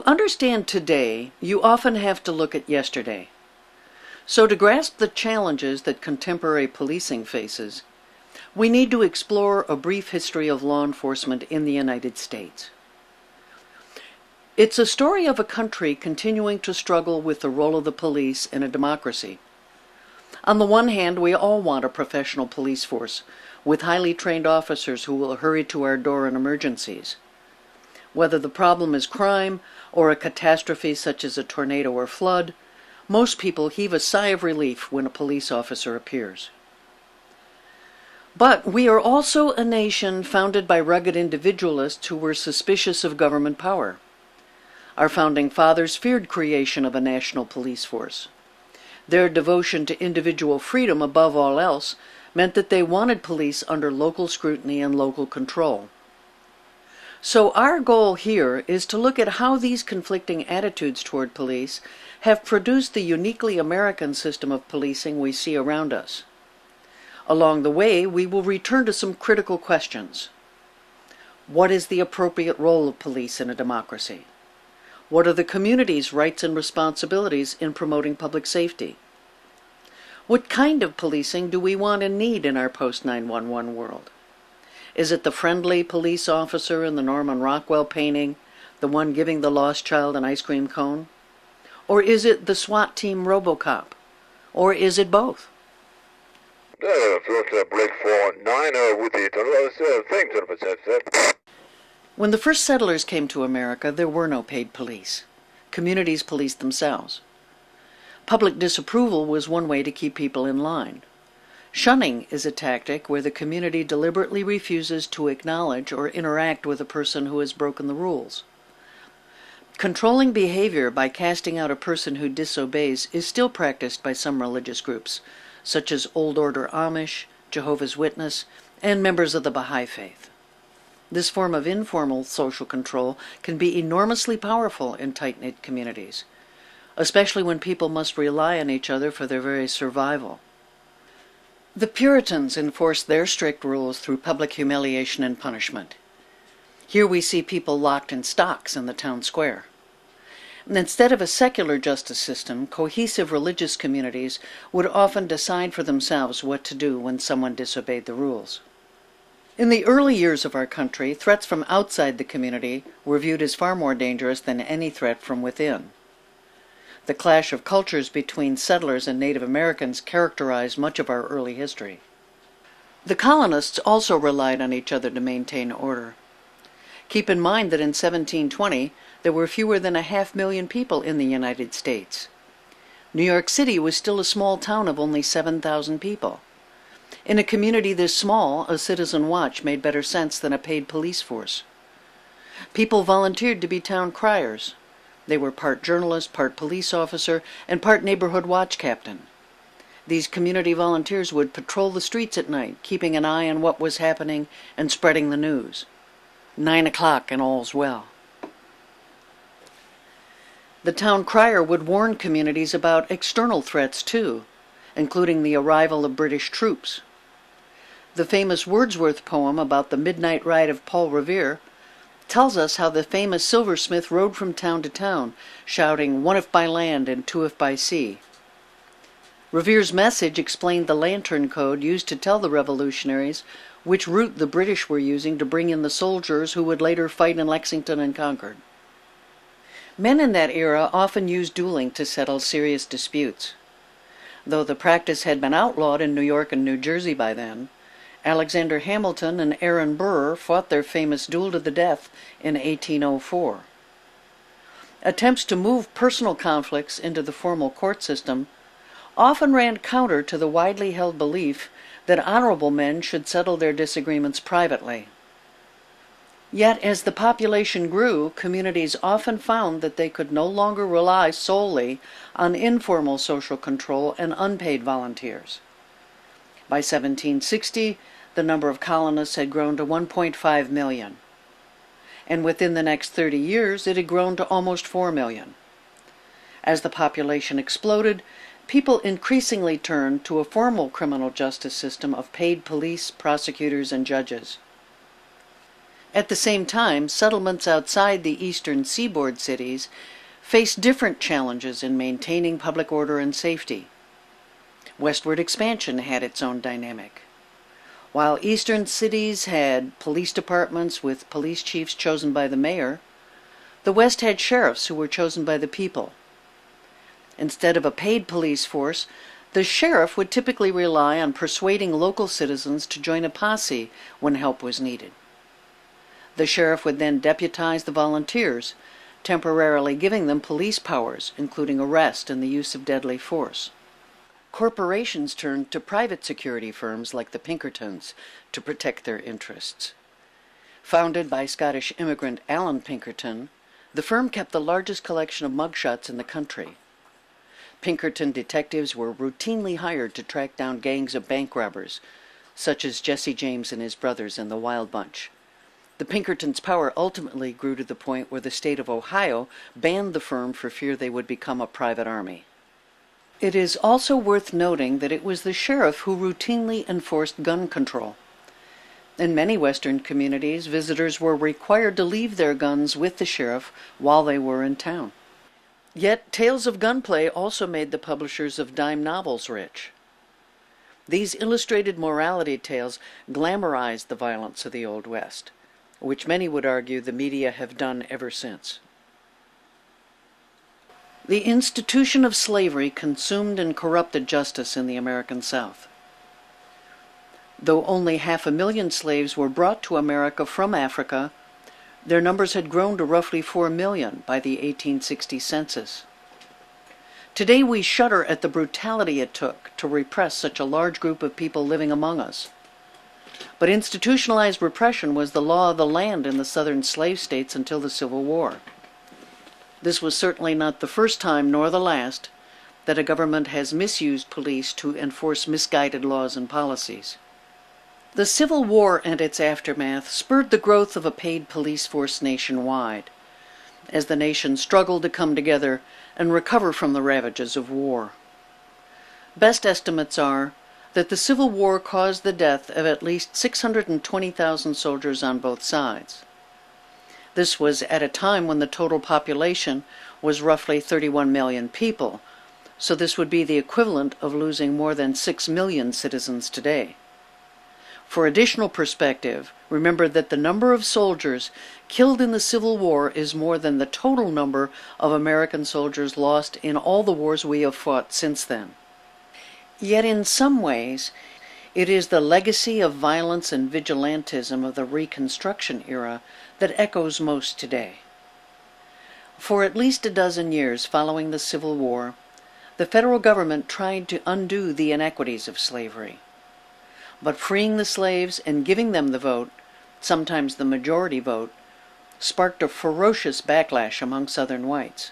understand today, you often have to look at yesterday. So to grasp the challenges that contemporary policing faces, we need to explore a brief history of law enforcement in the United States. It's a story of a country continuing to struggle with the role of the police in a democracy. On the one hand, we all want a professional police force with highly trained officers who will hurry to our door in emergencies. Whether the problem is crime or a catastrophe such as a tornado or flood, most people heave a sigh of relief when a police officer appears. But we are also a nation founded by rugged individualists who were suspicious of government power. Our founding fathers feared creation of a national police force. Their devotion to individual freedom above all else meant that they wanted police under local scrutiny and local control. So our goal here is to look at how these conflicting attitudes toward police have produced the uniquely American system of policing we see around us. Along the way, we will return to some critical questions. What is the appropriate role of police in a democracy? What are the community's rights and responsibilities in promoting public safety? What kind of policing do we want and need in our post-9/11 world? Is it the friendly police officer in the Norman Rockwell painting, the one giving the lost child an ice cream cone? Or is it the SWAT team RoboCop? Or is it both? When the first settlers came to America, there were no paid police. Communities policed themselves. Public disapproval was one way to keep people in line. Shunning is a tactic where the community deliberately refuses to acknowledge or interact with a person who has broken the rules. Controlling behavior by casting out a person who disobeys is still practiced by some religious groups, such as Old Order Amish, Jehovah's Witness, and members of the Baha'i Faith. This form of informal social control can be enormously powerful in tight-knit communities, especially when people must rely on each other for their very survival. The Puritans enforced their strict rules through public humiliation and punishment. Here we see people locked in stocks in the town square. And instead of a secular justice system, cohesive religious communities would often decide for themselves what to do when someone disobeyed the rules. In the early years of our country, threats from outside the community were viewed as far more dangerous than any threat from within. The clash of cultures between settlers and Native Americans characterized much of our early history. The colonists also relied on each other to maintain order. Keep in mind that in 1720, there were fewer than 500,000 people in the United States. New York City was still a small town of only 7,000 people. In a community this small, a citizen watch made better sense than a paid police force. People volunteered to be town criers. They were part journalist, part police officer, and part neighborhood watch captain. These community volunteers would patrol the streets at night, keeping an eye on what was happening and spreading the news. 9 o'clock and all's well. The town crier would warn communities about external threats too, including the arrival of British troops. The famous Wordsworth poem about the midnight ride of Paul Revere tells us how the famous silversmith rode from town to town, shouting, "One if by land and two if by sea." Revere's message explained the lantern code used to tell the revolutionaries which route the British were using to bring in the soldiers who would later fight in Lexington and Concord. Men in that era often used dueling to settle serious disputes. Though the practice had been outlawed in New York and New Jersey by then, Alexander Hamilton and Aaron Burr fought their famous duel to the death in 1804. Attempts to move personal conflicts into the formal court system often ran counter to the widely held belief that honorable men should settle their disagreements privately. Yet, as the population grew, communities often found that they could no longer rely solely on informal social control and unpaid volunteers. By 1760, the number of colonists had grown to 1.5 million, and within the next 30 years it had grown to almost 4 million. As the population exploded, people increasingly turned to a formal criminal justice system of paid police, prosecutors, and judges. At the same time, settlements outside the eastern seaboard cities faced different challenges in maintaining public order and safety. Westward expansion had its own dynamic. While eastern cities had police departments with police chiefs chosen by the mayor, the West had sheriffs who were chosen by the people. Instead of a paid police force, the sheriff would typically rely on persuading local citizens to join a posse when help was needed. The sheriff would then deputize the volunteers, temporarily giving them police powers, including arrest and the use of deadly force. Corporations turned to private security firms like the Pinkertons to protect their interests. Founded by Scottish immigrant Alan Pinkerton, the firm kept the largest collection of mugshots in the country. Pinkerton detectives were routinely hired to track down gangs of bank robbers, such as Jesse James and his brothers in the Wild Bunch. The Pinkertons' power ultimately grew to the point where the state of Ohio banned the firm for fear they would become a private army. It is also worth noting that it was the sheriff who routinely enforced gun control. In many Western communities, visitors were required to leave their guns with the sheriff while they were in town. Yet, tales of gunplay also made the publishers of dime novels rich. These illustrated morality tales glamorized the violence of the Old West, which many would argue the media have done ever since. The institution of slavery consumed and corrupted justice in the American South. Though only 500,000 slaves were brought to America from Africa, their numbers had grown to roughly 4 million by the 1860 census. Today we shudder at the brutality it took to repress such a large group of people living among us. But institutionalized repression was the law of the land in the southern slave states until the Civil War. This was certainly not the first time, nor the last, that a government has misused police to enforce misguided laws and policies. The Civil War and its aftermath spurred the growth of a paid police force nationwide, as the nation struggled to come together and recover from the ravages of war. Best estimates are that the Civil War caused the death of at least 620,000 soldiers on both sides. This was at a time when the total population was roughly 31 million people, so this would be the equivalent of losing more than 6 million citizens today. For additional perspective, remember that the number of soldiers killed in the Civil War is more than the total number of American soldiers lost in all the wars we have fought since then. Yet in some ways, it is the legacy of violence and vigilantism of the Reconstruction era that echoes most today. For at least a dozen years following the Civil War, the federal government tried to undo the inequities of slavery. But freeing the slaves and giving them the vote, sometimes the majority vote, sparked a ferocious backlash among Southern whites.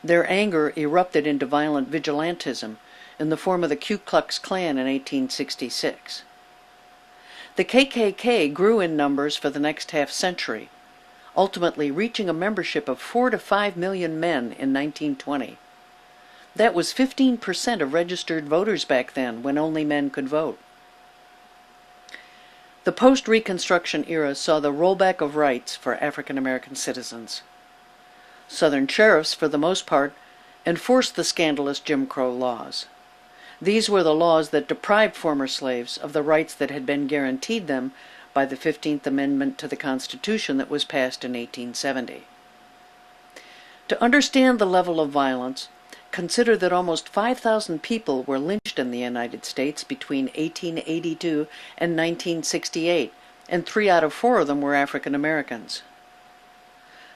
Their anger erupted into violent vigilantism in the form of the Ku Klux Klan in 1866. The KKK grew in numbers for the next half-century, ultimately reaching a membership of 4 to 5 million men in 1920. That was 15% of registered voters back then, when only men could vote. The post-Reconstruction era saw the rollback of rights for African American citizens. Southern sheriffs, for the most part, enforced the scandalous Jim Crow laws. These were the laws that deprived former slaves of the rights that had been guaranteed them by the 15th Amendment to the Constitution that was passed in 1870. To understand the level of violence, consider that almost 5,000 people were lynched in the United States between 1882 and 1968, and 3 out of 4 of them were African Americans.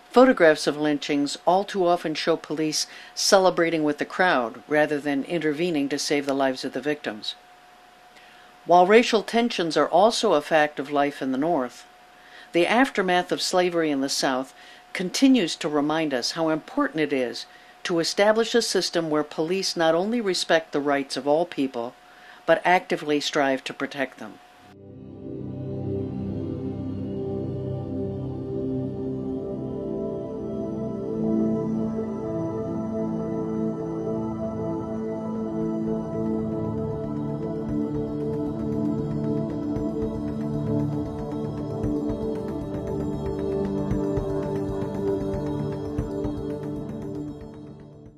Photographs of lynchings all too often show police celebrating with the crowd rather than intervening to save the lives of the victims. While racial tensions are also a fact of life in the North, the aftermath of slavery in the South continues to remind us how important it is to establish a system where police not only respect the rights of all people, but actively strive to protect them.